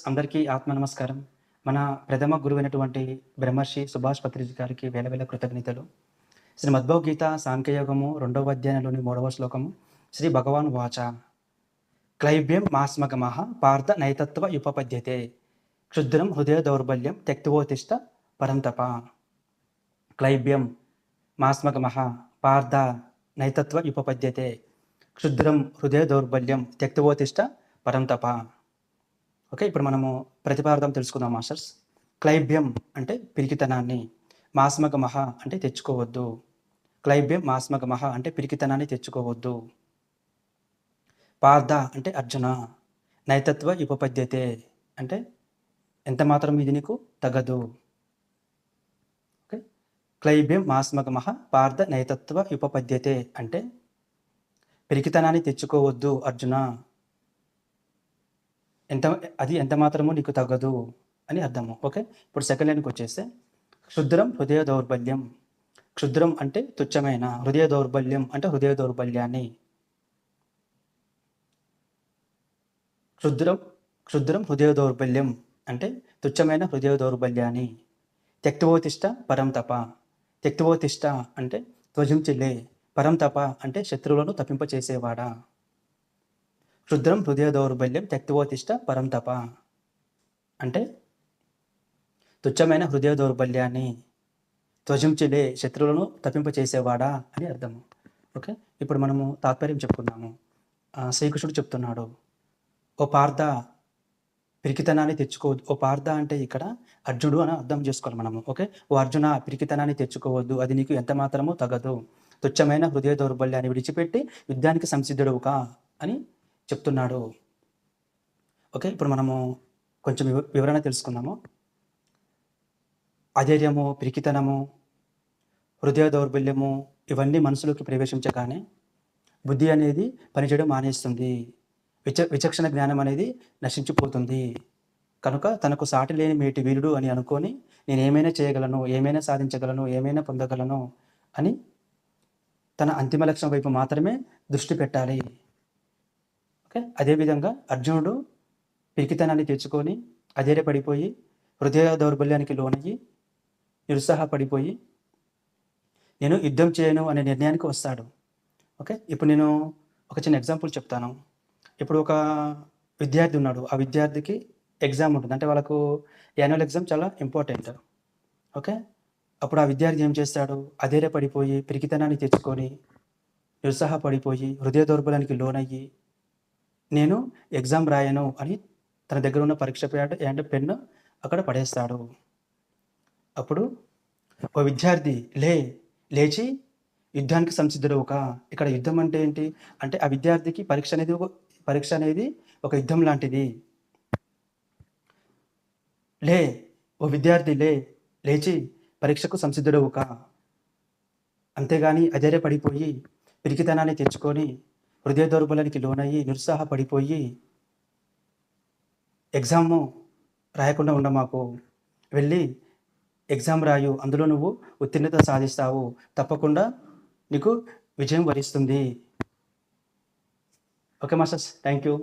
అందరికీ ఆత్మ నమస్కారం. మన ప్రథమ గురువైనటువంటి బ్రహ్మర్షి సుభాష్ పత్రిజీ గారికి వేల వేల కృతజ్ఞతలు. శ్రీ మద్భవగీత సాంఖ్యయోగము 2వ అధ్యాయంలోని 3వ శ్లోకము. శ్రీ భగవాన్ వాచ క్లైబ్యం మాస్మగమః పార్థ నైతత్వ యుపపద్యతే క్షుద్రం హృదయ దౌర్బల్యం త్యక్తవోతిష్ట పరంతప. క్లైబ్యం మాస్మగమః పార్థ నైతత్వ యుపపద్యతే క్షుద్రం హృదయ దౌర్బల్యం త్యక్తవోతిష్ట పరంతప. ఓకే, ఇప్పుడు మనము ప్రతిపార్థం తెలుసుకుందాం మాస్టర్స్. క్లైబ్యం అంటే పిరికితనాన్ని, మాస్మగమః అంటే తెచ్చుకోవద్దు. క్లైబ్యం మాస్మగమః అంటే పిరికితనాన్ని తెచ్చుకోవద్దు. పార్థ అంటే అర్జున, నైతత్వ ఉపపద్యతే అంటే ఎంత మాత్రం ఇది నీకు తగదు. ఓకే, క్లైబ్యం మాస్మగమః పార్థ నైతత్వ ఉపపద్యతే అంటే పిరికితనాన్ని తెచ్చుకోవద్దు అర్జున, ఎంత మాత్రమో నీకు తగ్గదు అని అర్థము. ఓకే, ఇప్పుడు సెకండ్ లైన్కి వచ్చేస్తే క్షుద్రం హృదయ దౌర్బల్యం. క్షుద్రం అంటే తుచ్చమైన, హృదయ దౌర్బల్యం అంటే హృదయ దౌర్బల్యాన్ని. క్షుద్రం హృదయ దౌర్బల్యం అంటే తుచ్చమైన హృదయ దౌర్బల్యాన్ని. త్యక్తవోతిష్ట పరంతప. త్యక్తవోతిష్ట అంటే త్వజించిలే, పరంతప అంటే శత్రువులను తప్పింపచేసేవాడా. క్షుద్రం హృదయ దౌర్బల్యం త్యక్తవోతిష్ట పరంతప అంటే తుచ్చమైన హృదయ దౌర్బల్యాన్ని, త్వజించిలే శత్రువులను తప్పింపచేసేవాడా అని అర్థము. ఓకే, ఇప్పుడు మనము తాత్పర్యం చెప్పుకుందాము. శ్రీకృష్ణుడు చెప్తున్నాడు, ఓ పార్థ పిరికితనాన్ని తెచ్చుకోవద్దు. ఓ పార్థ అంటే ఇక్కడ అర్జునుడు అని అర్థం చేసుకోవాలి మనము. ఓకే, ఓ అర్జున పిరికితనాన్ని తెచ్చుకోవద్దు, అది నీకు ఎంత మాత్రమూ తగదు. తుచ్చమైన హృదయ దౌర్బల్యాన్ని విడిచిపెట్టి యుద్ధానికి సంసిద్ధుడవు కా అని చెప్తున్నాడు. ఓకే, ఇప్పుడు మనము కొంచెం వివరణ తెలుసుకుందాము. అధైర్యము, పిరికితనము, హృదయ దౌర్బల్యము ఇవన్నీ మనసులోకి ప్రవేశించగానే బుద్ధి అనేది పనిచేయడం మానేస్తుంది. విచక్షణ జ్ఞానం అనేది నశించిపోతుంది. కనుక తనకు సాటి లేని మేటి వీరుడు అని అనుకొని నేను ఏమైనా చేయగలను, ఏమైనా సాధించగలను, ఏమైనా పొందగలను అని తన అంతిమ లక్ష్యం వైపు మాత్రమే దృష్టి పెట్టాలి. ఓకే, అదేవిధంగా అర్జునుడు పిరికితనాన్ని తెచ్చుకొని అధైర్యపడిపోయి హృదయ దౌర్బల్యానికి లోనయ్యి నిరుత్సాహపడిపోయి నేను యుద్ధం చేయను అనే నిర్ణయానికి వస్తాడు. ఓకే, ఇప్పుడు నేను ఒక చిన్న ఎగ్జాంపుల్ చెప్తాను. ఇప్పుడు ఒక విద్యార్థి ఉన్నాడు, ఆ విద్యార్థికి ఎగ్జామ్ ఉంటుంది, అంటే వాళ్ళకు యాన్యువల్ ఎగ్జామ్ చాలా ఇంపార్టెంట్. ఓకే, అప్పుడు ఆ విద్యార్థి ఏం చేస్తాడు, అధైర్యపడిపోయి పిరికితనాన్ని తెచ్చుకొని నిరుత్సాహపడిపోయి హృదయ దౌర్బల్యానికి లోనయ్యి నేను ఎగ్జామ్ రాయను అని తన దగ్గర ఉన్న పరీక్ష ప్యాడ్ అండ్ పెన్ను అక్కడ పడేస్తాడు. అప్పుడు ఓ విద్యార్థి లేచి యుద్ధానికి సంసిద్ధుడవు కా. ఇక్కడ యుద్ధం అంటే ఏంటి అంటే ఆ విద్యార్థికి పరీక్ష అనేది ఒక యుద్ధం లాంటిది. ఓ విద్యార్థి లేచి పరీక్షకు సంసిద్ధుడవు కా. అంతేగాని అధైర్యపడిపోయి పిరికితనాన్ని తెచ్చుకొని హృదయ దౌర్బల్యానికి లోనయ్యి నిరుత్సాహపడిపోయి ఎగ్జాము రాయకుండా ఉండమాకు. వెళ్ళి ఎగ్జామ్ రాయు, అందులో నువ్వు ఉత్తీర్ణత సాధిస్తావు, తప్పకుండా నీకు విజయం వరిస్తుంది. Okay masters, thank you.